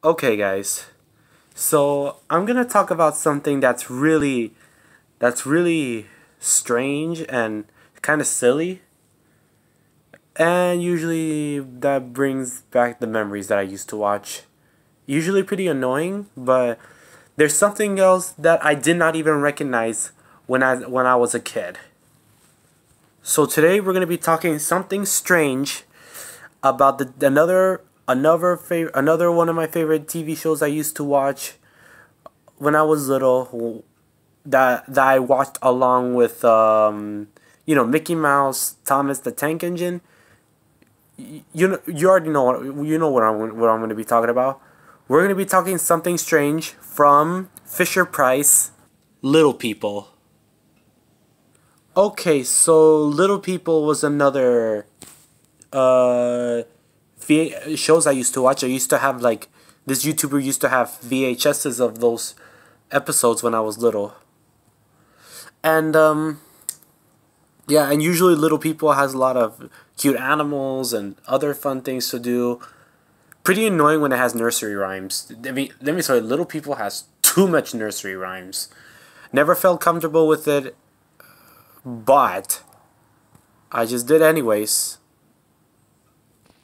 Okay, guys. So I'm gonna talk about something that's really strange and kind of silly, and usually that brings back the memories that I used to watch. Usually pretty annoying, but there's something else that I did not even recognize when I was a kid. So today we're gonna be talking something strange about another one of my favorite TV shows I used to watch when I was little, that I watched along with Mickey Mouse, Thomas the Tank Engine. You already know what I'm going to be talking about. We're going to be talking something strange from Fisher Price, Little People. Okay, so Little People was another shows I used to watch. I used to have like this YouTuber used to have VHSs of those episodes when I was little. And yeah, and usually Little People has a lot of cute animals and other fun things to do. Pretty annoying when it has nursery rhymes. Let me tell you, Little People has too much nursery rhymes. Never felt comfortable with it, but I just did anyways.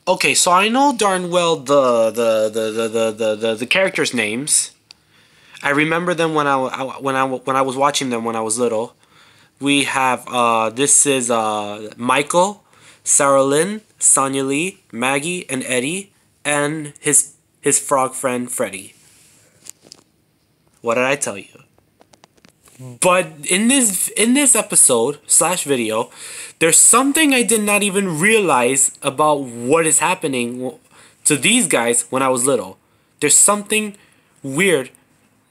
Okay, so I know darn well the characters' names. I remember them when I was watching them when I was little. We have this is Michael, Sarah Lynn, Sonya Lee, Maggie, and Eddie, and his frog friend Freddie. What did I tell you? But in this episode slash video, there's something I did not even realize about what is happening to these guys when I was little. There's something weird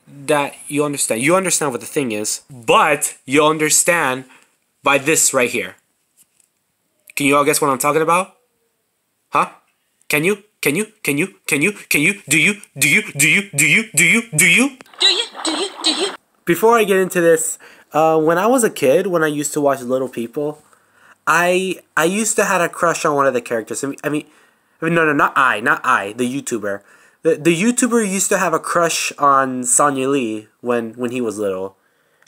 that you understand. You understand what the thing is, but you understand by this right here. Can you all guess what I'm talking about? Huh? Can you? Can you? Can you? Can you? Can you? Do you? Do you? Do you? Do you? Do you? Do you? Do you? Do you? Do you? Before I get into this, when I was a kid, when I used to watch Little People, I used to have a crush on one of the characters. No, not I, the YouTuber. The YouTuber used to have a crush on Sonya Lee when he was little.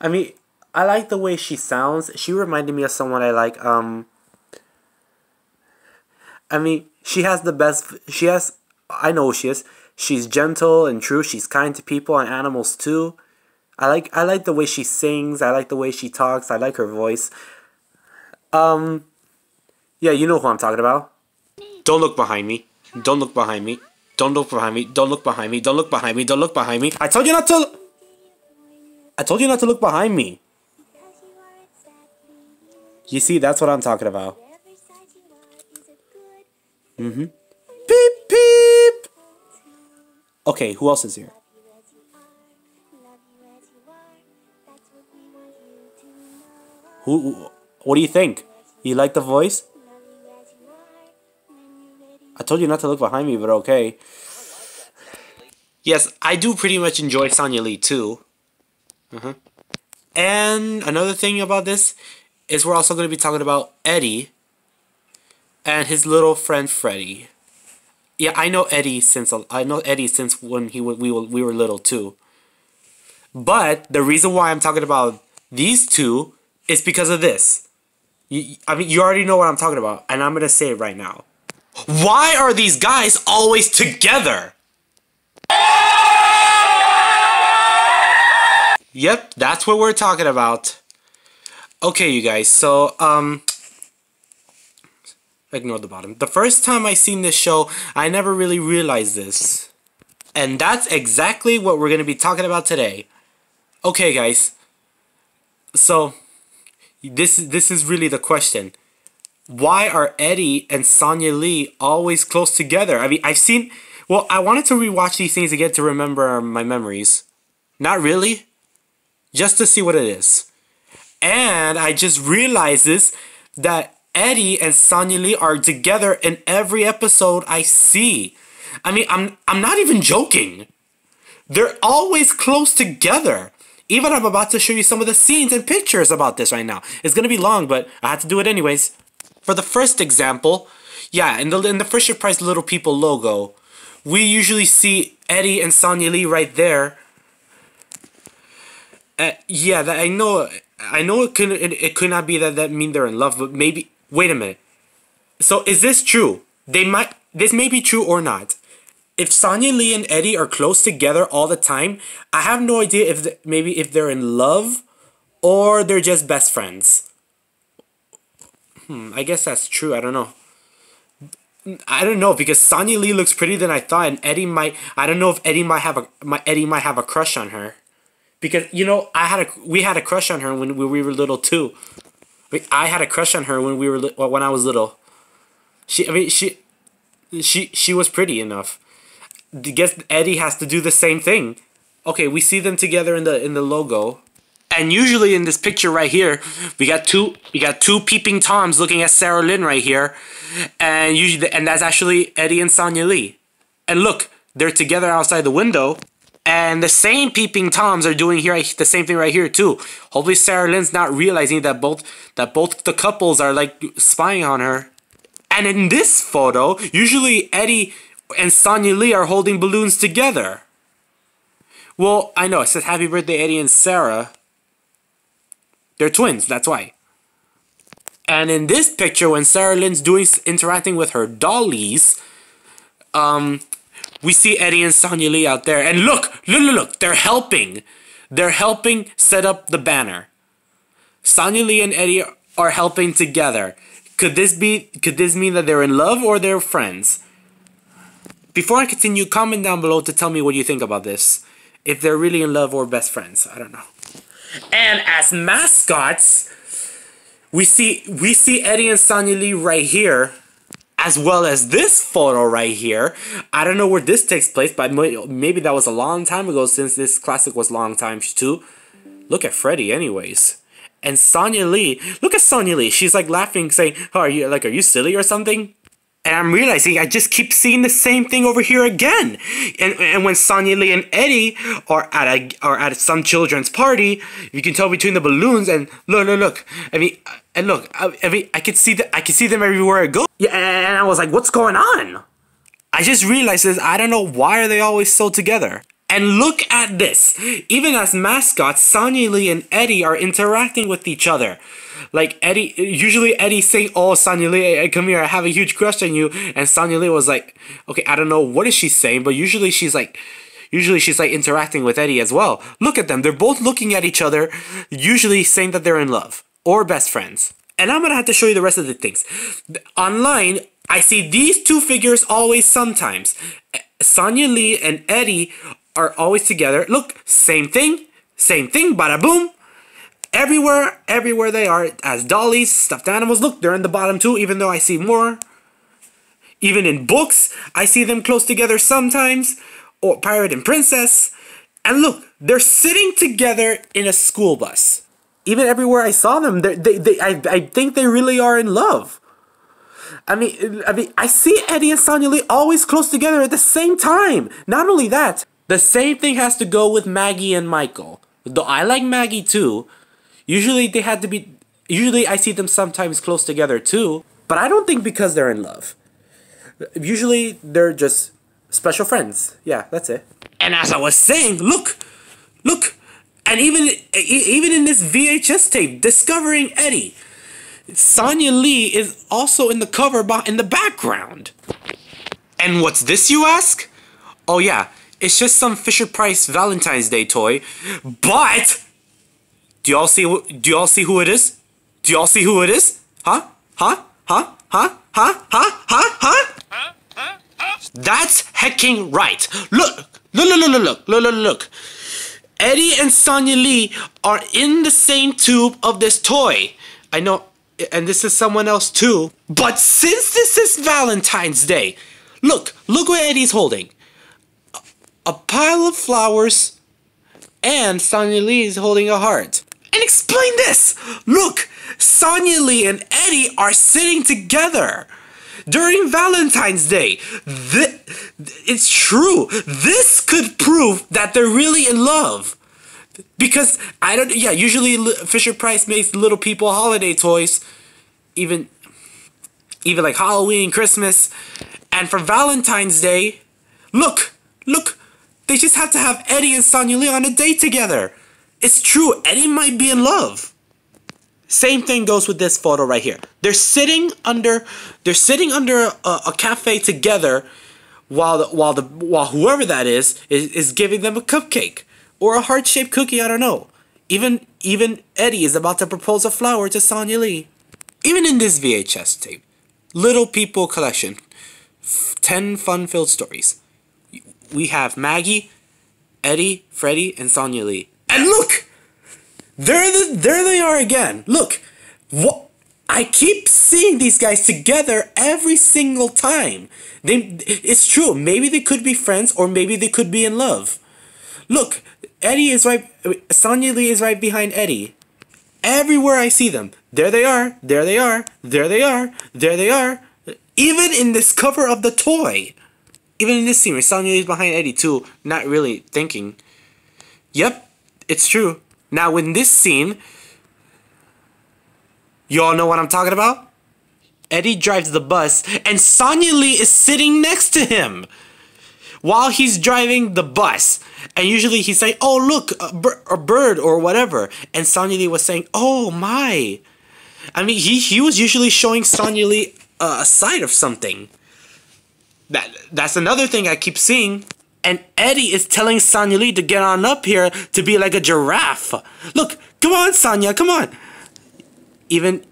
I like the way she sounds. She reminded me of someone I like. She has the best. I know who she is. She's gentle and true. She's kind to people and animals too. I like the way she sings. I like the way she talks. I like her voice. Yeah, you know who I'm talking about. Don't look behind me. Don't look behind me. Don't look behind me. Don't look behind me. Don't look behind me. Don't look behind me. I told you not to. I told you not to look behind me. You see, that's what I'm talking about. Beep beep. Okay, who else is here? Who? What do you think? You like the voice? I told you not to look behind me, but okay. Yes, I do pretty much enjoy Sonya Lee too. And another thing about this is we're also going to be talking about Eddie and his little friend Freddie. Yeah, I know Eddie since when we were little too. But the reason why I'm talking about these two is because of this. You already know what I'm talking about, and I'm going to say it right now. Why are these guys always together? Yep, that's what we're talking about. Okay, you guys, so, ignore the bottom. The first time I seen this show, I never really realized this. And that's exactly what we're going to be talking about today. Okay, guys. So, this is really the question. Why are Eddie and Sonya Lee always close together? I wanted to rewatch these things again to remember my memories. Not really. Just to see what it is. And I just realized that Eddie and Sonya Lee are together in every episode I see. I'm not even joking. They're always close together. Even I'm about to show you some of the scenes and pictures about this right now. It's gonna be long, but I had to do it anyways. For the first example, yeah, in the Fisher Price Little People logo, we usually see Eddie and Sonya Lee right there. Yeah, that I know. I know it could not be that mean they're in love, but maybe. Wait a minute. So is this true? This may be true or not. If Sonya Lee and Eddie are close together all the time, I have no idea if they're in love or they're just best friends. I guess that's true. I don't know. I don't know, because Sonya Lee looks prettier than I thought, and Eddie might. I don't know if Eddie might have a crush on her, because we had a crush on her when we were little too. I had a crush on her when I was little. She was pretty enough. I guess Eddie has to do the same thing. Okay, we see them together in the logo. And usually in this picture right here, we got two peeping toms looking at Sarah Lynn right here, and that's actually Eddie and Sonya Lee. And look, they're together outside the window, and the same peeping toms are doing the same thing right here too. Hopefully Sarah Lynn's not realizing that both the couples are like spying on her. And in this photo, usually Eddie and Sonya Lee are holding balloons together. Well, I know it says Happy Birthday Eddie and Sarah. They're twins, that's why. And in this picture, when Sarah Lynn's interacting with her dollies, we see Eddie and Sonya Lee out there. And look, they're helping. They're helping set up the banner. Sonya Lee and Eddie are helping together. Could this mean that they're in love or they're friends? Before I continue, comment down below to tell me what you think about this. If they're really in love or best friends, I don't know. And as mascots, we see Eddie and Sonya Lee right here, as well as this photo right here. I don't know where this takes place, but maybe that was a long time ago, since this classic was long time too. Look at Freddie anyways. And Sonya Lee, look at Sonya Lee. She's like laughing, saying, "Oh, are you silly or something?" And I'm realizing I just keep seeing the same thing over here again. And when Sonya Lee and Eddie are at some children's party, you can tell between the balloons, and look. I could see them everywhere I go. Yeah, and I was like, what's going on? I just realized this. I don't know, why are they always so together? And look at this. Even as mascots, Sonya Lee and Eddie are interacting with each other. Like usually Eddie's saying, "Oh, Sonya Lee, come here, I have a huge crush on you." And Sonya Lee was like, okay, I don't know what is she saying, but usually she's like interacting with Eddie as well. Look at them. They're both looking at each other, usually saying that they're in love or best friends. And I'm going to have to show you the rest of the things. Online, I see these two figures always sometimes. Sonya Lee and Eddie are always together. Look, same thing, bada boom. Everywhere they are, as dollies, stuffed animals. Look, they're in the bottom too, even though I see more. Even in books, I see them close together sometimes. Or Pirate and Princess. And look, they're sitting together in a school bus. Even everywhere I saw them, I think they really are in love. I mean, I see Eddie and Sonya Lee always close together at the same time. Not only that, the same thing has to go with Maggie and Michael. Though I like Maggie too. Usually I see them sometimes close together too, but I don't think because they're in love. Usually they're just special friends. Yeah, that's it. And as I was saying, look, and even in this VHS tape, Discovering Eddie, Sonya Lee is also in the cover in the background. And what's this, you ask? Oh yeah, it's just some Fisher-Price Valentine's Day toy, but do y'all see who it is? Do y'all see who it is? Huh? That's hecking right. Look. Eddie and Sonya Lee are in the same tube of this toy. I know, and this is someone else too. But since this is Valentine's Day, look what Eddie's holding. A pile of flowers, and Sonya Lee is holding a heart. And explain this! Look! Sonya Lee and Eddie are sitting together during Valentine's Day. It's true. This could prove that they're really in love. Because, usually Fisher-Price makes little people holiday toys. Even like Halloween, Christmas. And for Valentine's Day, look They just have to have Eddie and Sonya Lee on a date together. It's true, Eddie might be in love. Same thing goes with this photo right here. They're sitting under a cafe together while whoever that is giving them a cupcake or a heart-shaped cookie, I don't know. Even Eddie is about to propose a flower to Sonya Lee. Even in this VHS tape, Little People Collection, 10 fun-filled stories. We have Maggie, Eddie, Freddie, and Sonya Lee. And look! There they are again. Look, I keep seeing these guys together every single time. It's true. Maybe they could be friends, or maybe they could be in love. Look, Eddie is right. Sonya Lee is right behind Eddie. Everywhere I see them, there they are. There they are. There they are. There they are. Even in this cover of the toy. Even in this scene where Sonya Lee is behind Eddie too, not really thinking. Yep, it's true. Now in this scene, you all know what I'm talking about? Eddie drives the bus and Sonya Lee is sitting next to him while he's driving the bus. And usually he's saying, oh look, a bird or whatever. And Sonya Lee was saying, oh my. I mean, he was usually showing Sonya Lee a side of something. That's another thing I keep seeing. And Eddie is telling Sonya Lee to get on up here to be like a giraffe. Look, come on, Sonya, come on. Even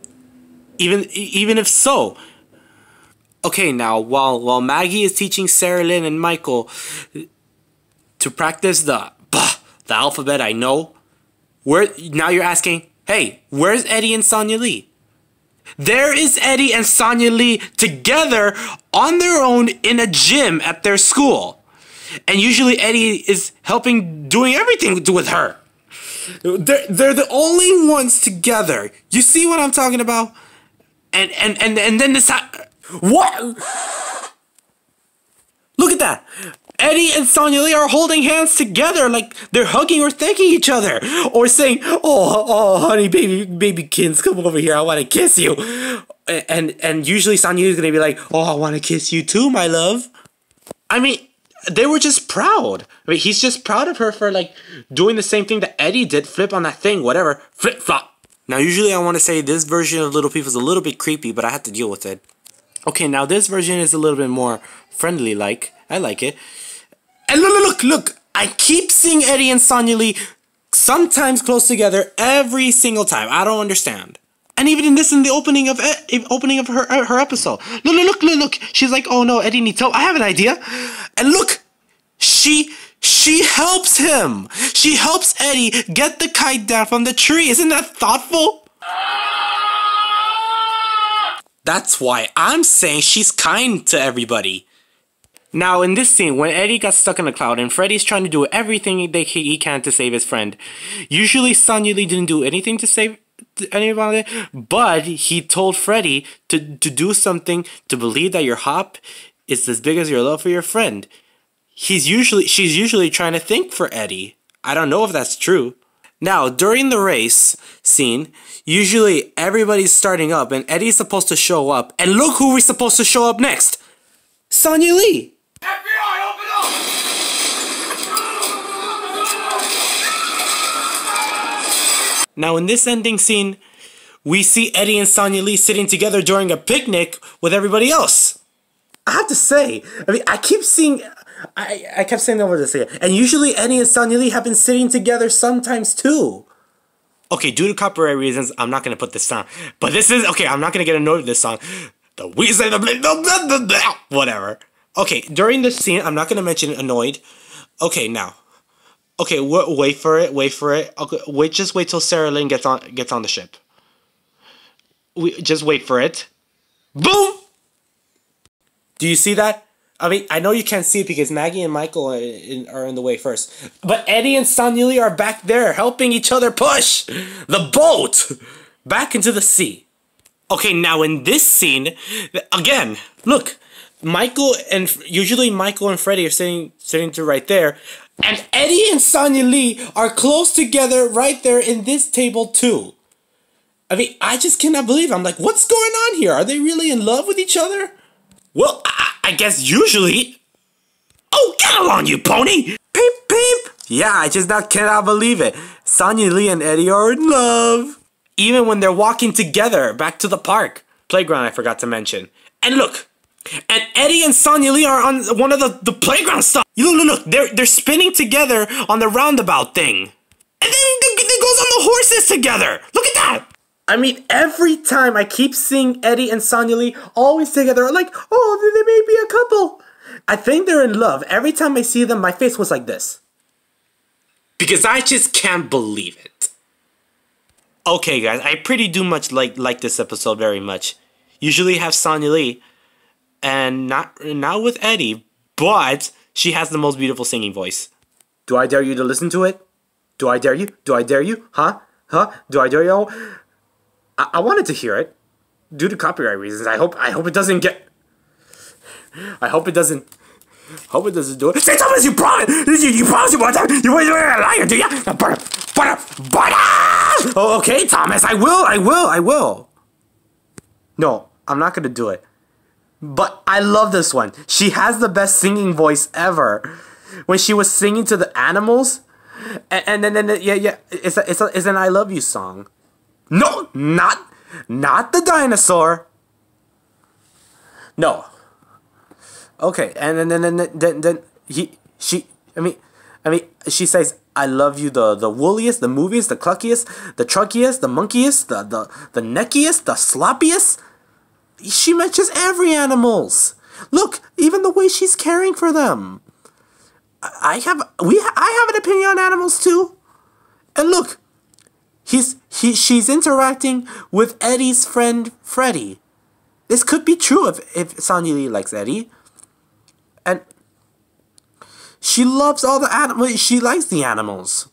if so. Okay, now while Maggie is teaching Sarah Lynn and Michael to practice the alphabet, I know. Now you're asking, hey, where's Eddie and Sonya Lee? There is Eddie and Sonya Lee together on their own in a gym at their school. And usually Eddie is doing everything with her. They're the only ones together. You see what I'm talking about? And then this what? Look at that. Eddie and Sonya Lee are holding hands together like they're hugging or thanking each other. Or saying, oh honey, baby kins, come over here, I want to kiss you. And usually Sonya Lee is going to be like, oh, I want to kiss you too, my love. I mean, they were just proud. I mean, he's just proud of her for like doing the same thing that Eddie did, flip on that thing, whatever, flip flop. Now usually I want to say this version of Little People is a little bit creepy, but I have to deal with it. Okay, now this version is a little bit more friendly like. I like it. And look, I keep seeing Eddie and Sonya Lee sometimes close together every single time. I don't understand. And even in the opening of her episode. Look. She's like, oh no, Eddie needs help. I have an idea. And look, she helps him. She helps Eddie get the kite down from the tree. Isn't that thoughtful? That's why I'm saying she's kind to everybody. Now in this scene, when Eddie got stuck in a cloud and Freddy's trying to do everything he can to save his friend, usually Sonya Lee didn't do anything to save anybody, but he told Freddy to do something, to believe that your hop is as big as your love for your friend. She's usually trying to think for Eddie. I don't know if that's true. Now, during the race scene, usually everybody's starting up and Eddie's supposed to show up. And look who we're supposed to show up next. Sonya Lee. FBI, open up! Now in this ending scene, we see Eddie and Sonya Lee sitting together during a picnic with everybody else. I have to say, I mean, I kept saying over this again. And usually Eddie and Sonya Lee have been sitting together sometimes too. Okay, due to copyright reasons, I'm not going to put this song. But this is, okay, I'm not going to get annoyed with this song. The Weasley, whatever. Okay, during this scene, I'm not going to mention annoyed. Okay, now. Okay, wait for it. Okay, just wait till Sarah Lynn gets on the ship. Just wait for it. Boom! Do you see that? I mean, I know you can't see it because Maggie and Michael are in the way first. But Eddie and Sonya Lee are back there helping each other push the boat back into the sea. Okay, now in this scene, again, look. Usually Michael and Freddy are sitting to right there. And Eddie and Sonya Lee are close together right there in this table too. I mean, I just cannot believe it. I'm like, what's going on here? Are they really in love with each other? Well, I guess usually. Oh, get along, you pony! Peep. Yeah, I just cannot believe it. Sonya Lee and Eddie are in love. Even when they're walking together back to the park. Playground, I forgot to mention. And look. And Eddie and Sonya Lee are on one of the playground stuff. Look. They're spinning together on the roundabout thing. And then it goes on the horses together. Look at that. I mean, every time I keep seeing Eddie and Sonya Lee always together, like, oh, they may be a couple. I think they're in love. Every time I see them, my face was like this. Because I just can't believe it. Okay, guys, I pretty do much like this episode very much. Usually have Sonya Lee, and not with Eddie, but she has the most beautiful singing voice. Do I dare you to listen to it? Do I dare you? Do I dare you? Huh? Do I dare you? I wanted to hear it. Due to copyright reasons, I hope it doesn't get... I hope it doesn't do it. Say, Thomas, you promised! You promised you want that? You want to liar, do ya? Oh, okay, Thomas, I will. No, I'm not gonna do it. But I love this one. She has the best singing voice ever. When she was singing to the animals, and then it's an I love you song. No, not the dinosaur. No. Okay, and then she says I love you the wooliest, the moviest, the cluckiest, the trunkiest, the monkiest, the neckiest, the sloppiest. She mentions every animals. Look, even the way she's caring for them. I have an opinion on animals too. And look, she's interacting with Eddie's friend Freddie. This could be true if Sonya Lee likes Eddie. And she loves all the animals. She likes the animals.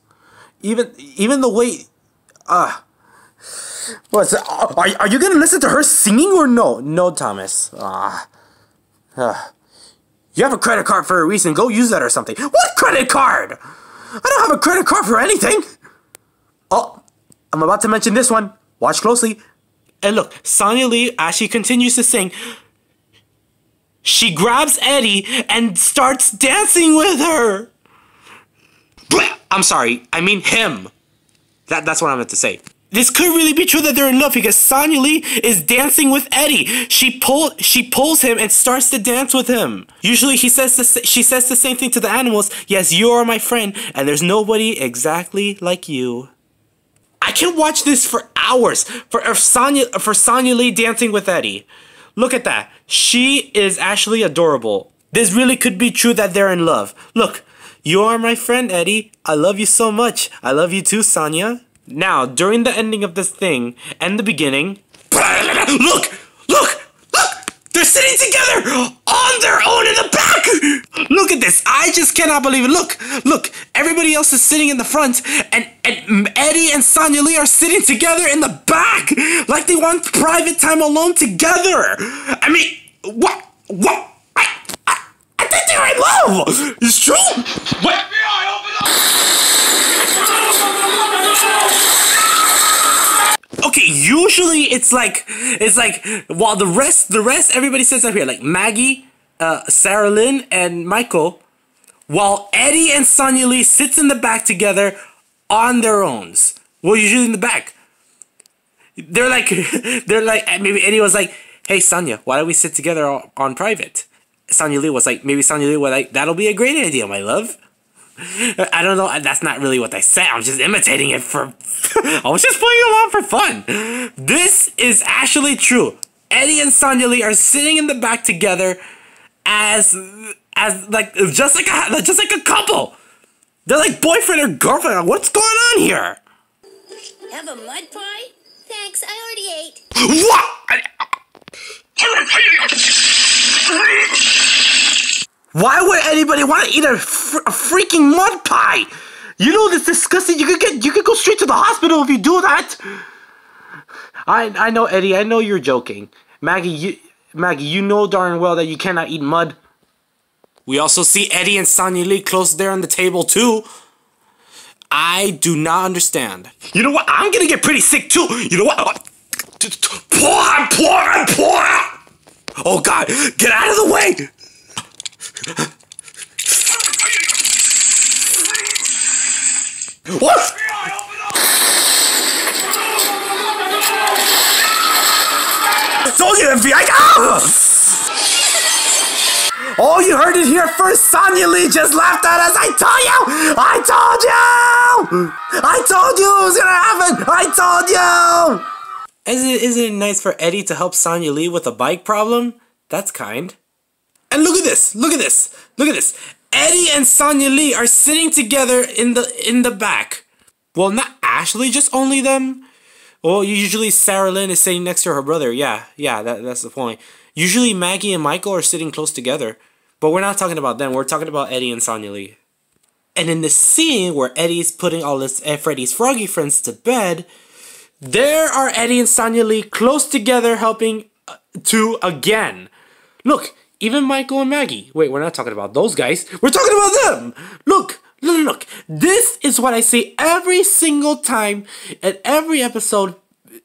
Even the way... What's that? Are you gonna listen to her singing or no? No, Thomas. You have a credit card for a reason. Go use that or something. What credit card? I don't have a credit card for anything. Oh, I'm about to mention this one. Watch closely. And look, Sonya Lee, as she continues to sing, she grabs Eddie and starts dancing with her. I'm sorry, I mean him. That's what I meant to say. This could really be true that they're in love because Sonya Lee is dancing with Eddie. She pulls him and starts to dance with him. Usually she says the same thing to the animals. Yes, you are my friend, and there's nobody exactly like you. I can watch this for hours for Sonya Lee dancing with Eddie. Look at that. She is actually adorable. This really could be true that they're in love. Look, you are my friend, Eddie. I love you so much. I love you too, Sonya. Now, during the ending of this thing and the beginning, look! They're sitting together on their own in the back! Look at this. I just cannot believe it. Look. Everybody else is sitting in the front, and Eddie and Sonya Lee are sitting together in the back, like they want private time alone together. I mean, what? I think they're in love. It's true. What? FBI, open up! Okay, usually it's like while the rest everybody sits up here, like Maggie, Sarah Lynn, and Michael, while Eddie and Sonya Lee sits in the back together on their own. Well, usually in the back. They're like maybe Eddie was like, hey Sonya, why don't we sit together on private? Sonya Lee was like, that'll be a great idea, my love. I don't know, that's not really what I said. I'm just imitating it I was just playing along for fun. This is actually true. Eddie and Sonya Lee are sitting in the back together as like just like a couple. They're like boyfriend or girlfriend. What's going on here? Have a mud pie? Thanks, I already ate. What? Why would anybody want to eat a freaking mud pie? You know that's disgusting. You could go straight to the hospital if you do that. I know, Eddie. I know you're joking. Maggie, you know darn well that you cannot eat mud. We also see Eddie and Sonya Lee close there on the table too. I do not understand. You know what? I'm gonna get pretty sick too. You know what? Pour. Oh God! Get out of the way! What? Told you, FBI! Oh, you heard it here first. Sonya Lee just laughed at us. I told you! I told you! I told you it was gonna happen! I told you! Isn't it nice for Eddie to help Sonya Lee with a bike problem? That's kind. And look at this! Look at this! Look at this! Eddie and Sonya Lee are sitting together in the back. Well, not Ashley, just only them. Well, usually Sarah Lynn is sitting next to her brother. Yeah, that's the point. Usually Maggie and Michael are sitting close together. But we're not talking about them. We're talking about Eddie and Sonya Lee. And in the scene where Eddie's putting all his Freddy's Froggy friends to bed, there are Eddie and Sonya Lee close together helping to again. Look, even Michael and Maggie. Wait, we're not talking about those guys. We're talking about them. Look. Look. This is what I see every single time at every episode.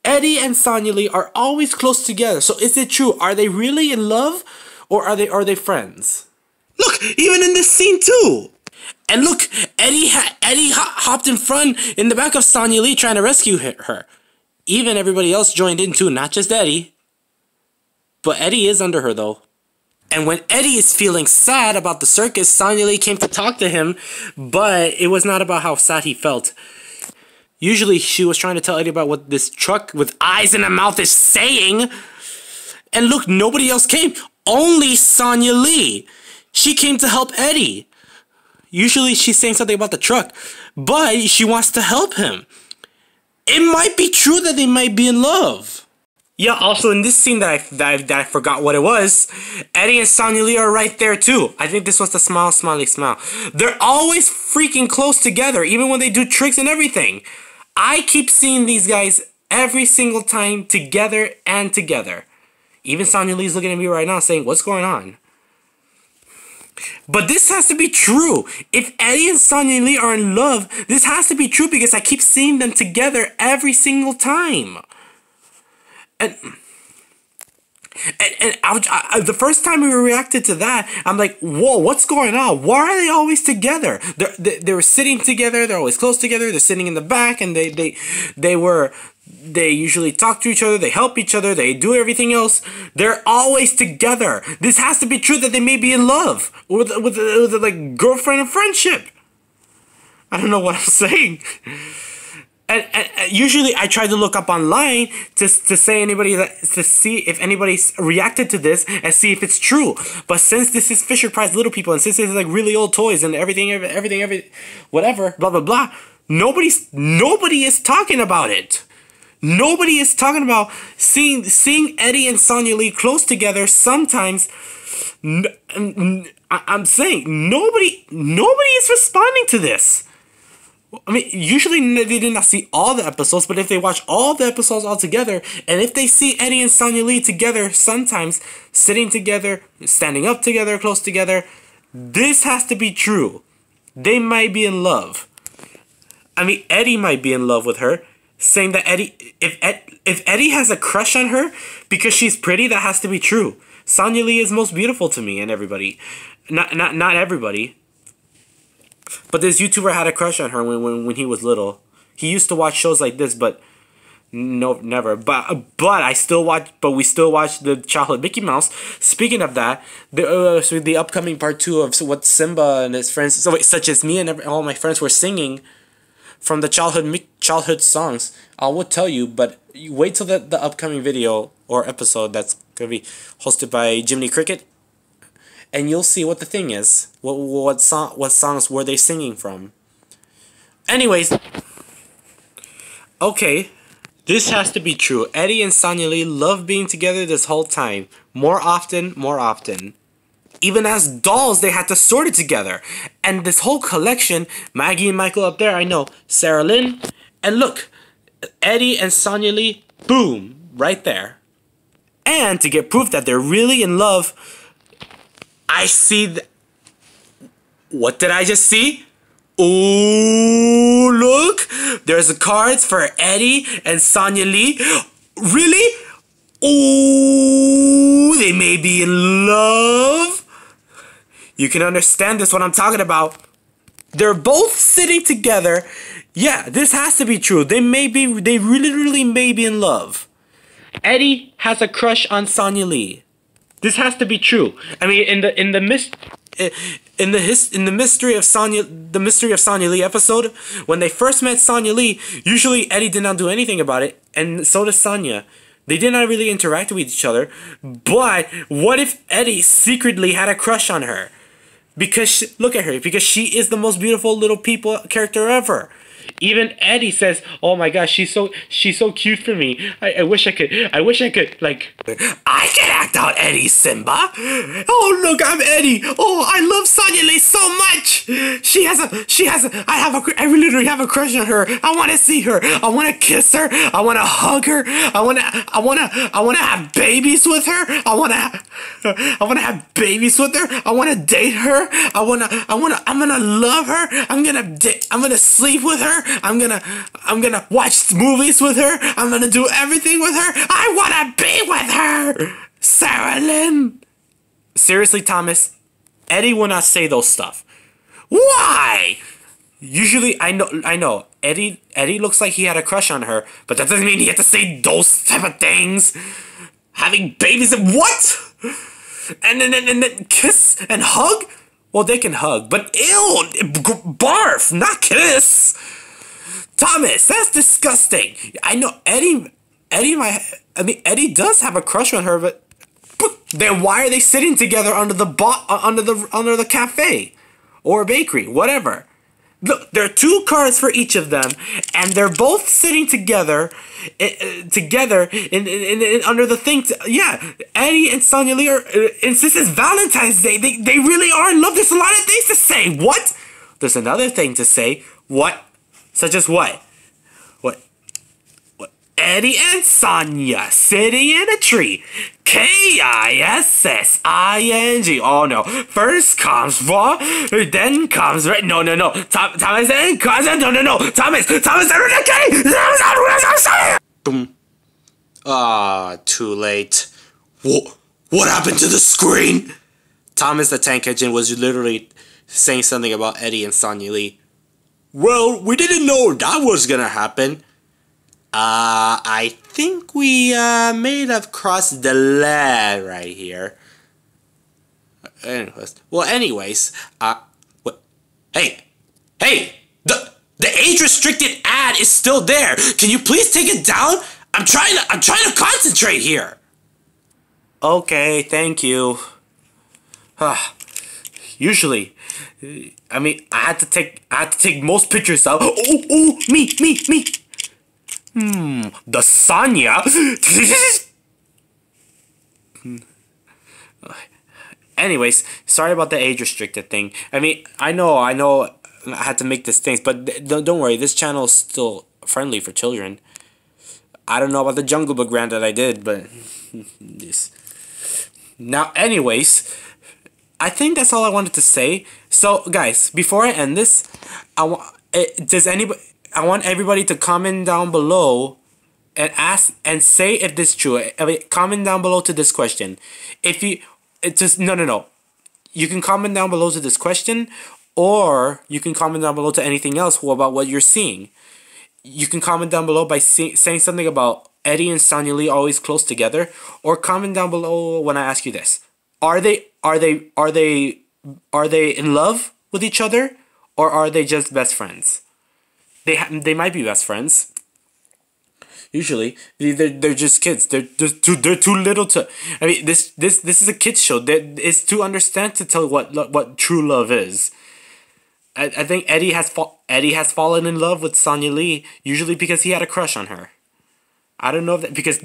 Eddie and Sonya Lee are always close together. So is it true? Are they really in love? Or are they friends? Look, even in this scene too. And look, Eddie hopped in front in the back of Sonya Lee trying to rescue her. Even everybody else joined in too, not just Eddie. But Eddie is under her though. And when Eddie is feeling sad about the circus, Sonya Lee came to talk to him, but it was not about how sad he felt. Usually she was trying to tell Eddie about what this truck with eyes in a mouth is saying. And look, nobody else came. Only Sonya Lee. She came to help Eddie. Usually she's saying something about the truck, but she wants to help him. It might be true that they might be in love. Yeah, also in this scene that I forgot what it was, Eddie and Sonya Lee are right there too. I think this was the smiley smile. They're always freaking close together, even when they do tricks and everything. I keep seeing these guys every single time together and together. Even Sonya Lee's looking at me right now saying, what's going on? But this has to be true. If Eddie and Sonya Lee are in love, this has to be true because I keep seeing them together every single time. And the first time we reacted to that, I'm like, whoa, what's going on? Why are they always together? They were sitting together. They're always close together. They're sitting in the back, and they usually talk to each other. They help each other. They do everything else. They're always together. This has to be true that they may be in love with like girlfriend and friendship. I don't know what I'm saying. And usually I try to look up online to see if anybody's reacted to this and see if it's true. But since this is Fisher Price Little People and since it's like really old toys and everything, whatever, blah blah blah, nobody is talking about it. Nobody is talking about seeing Eddie and Sonya Lee close together. Sometimes I'm saying nobody is responding to this. I mean, usually they did not see all the episodes, but if they watch all the episodes all together, and if they see Eddie and Sonya Lee together, sometimes sitting together, standing up together, close together, this has to be true. They might be in love. I mean, Eddie might be in love with her, saying that if Eddie has a crush on her because she's pretty, that has to be true. Sonya Lee is most beautiful to me and everybody. Not everybody. But this YouTuber had a crush on her when he was little. He used to watch shows like this, but no, never. But I still watch. But we still watch the childhood Mickey Mouse. Speaking of that, the upcoming part 2 of what Simba and his friends, such as me and all my friends, were singing from the childhood songs. I will tell you, but you wait till the upcoming video or episode that's gonna be hosted by Jiminy Cricket. And you'll see what the thing is. What songs were they singing from? Anyways. Okay. This has to be true. Eddie and Sonya Lee love being together this whole time. More often. Even as dolls, they had to sort it together. And this whole collection, Maggie and Michael up there, I know. Sarah Lynn. And look. Eddie and Sonya Lee. Boom. Right there. And to get proof that they're really in love, I see what did I just see? Ooh, look! There's the cards for Eddie and Sonya Lee. Really? Ooh, they may be in love. You can understand this, what I'm talking about. They're both sitting together. Yeah, this has to be true. They really may be in love. Eddie has a crush on Sonya Lee. This has to be true. I mean, in the mystery of Sonya Lee episode, when they first met Sonya Lee, usually Eddie did not do anything about it, and so does Sonya. They did not really interact with each other. But what if Eddie secretly had a crush on her? Because look at her, because she is the most beautiful little people character ever. Even Eddie says, "Oh my gosh, she's so cute for me. I wish I could like I can act out Eddie, Simba. Oh look, I'm Eddie. Oh, I love Sonya Lee so much. I literally have a crush on her. I want to see her. I want to kiss her. I want to hug her. I want to have babies with her. I want to have babies with her. I want to date her. I'm gonna love her. I'm gonna sleep with her. I'm gonna watch movies with her. I'm gonna do everything with her. I wanna be with her. Sarah Lynn. Seriously, Thomas, Eddie will not say those stuff. Why? Usually, I know. Eddie looks like he had a crush on her, but that doesn't mean he had to say those type of things. Having babies and what? And then kiss and hug? Well, they can hug, but ew, barf, not kiss. Thomas, that's disgusting. I know Eddie does have a crush on her, but then why are they sitting together under the cafe or bakery, whatever? Look, there are 2 cars for each of them, and they're both sitting together, under the thing. Yeah, Eddie and Sonya Lee are. And since it's Valentine's Day, they really are in love. There's a lot of things to say. What? There's another thing to say. What? Such as what? What? Eddie and Sonya sitting in a tree. Kissing. Oh no. First comes raw, then comes right. No. Thomas then comes. No. Thomas. Okay. Boom. Ah, too late. What happened to the screen? Thomas the Tank Engine was literally saying something about Eddie and Sonya Lee. Well, we didn't know that was gonna happen. I think we may have crossed the line right here. Anyways, what? Hey, the age-restricted ad is still there. Can you please take it down? I'm trying to concentrate here. Okay, thank you. Usually, I mean, I had to take most pictures out. Oh, me. The Sonya. Anyways, sorry about the age restricted thing. I mean, I know I had to make this thing, but don't worry, this channel is still friendly for children. I don't know about the Jungle Book rant that I did, but this. Now, anyways, I think that's all I wanted to say. So, guys, before I end this, I want everybody to comment down below and ask and say if this is true. I mean, comment down below to this question. If you no. You can comment down below to this question, or you can comment down below to anything else about what you're seeing. You can comment down below by saying something about Eddie and Sonya Lee always close together, or comment down below when I ask you this: Are they in love with each other, or are they just best friends? They might be best friends. Usually, they're just kids. They're too little to. I mean, this is a kids show. It's to understand to tell what true love is. I think Eddie has fallen in love with Sonya Lee, usually because he had a crush on her. I don't know if because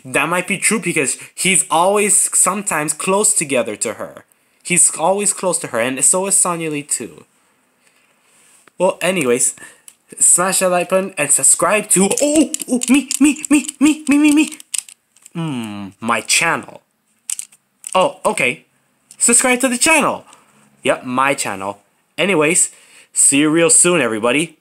that might be true, because he's always sometimes close together to her. He's always close to her, and so is Sonya Lee too. Well, anyways, smash that like button and subscribe to me. My channel. Oh, okay. Subscribe to the channel. Yep, my channel. Anyways, see you real soon, everybody.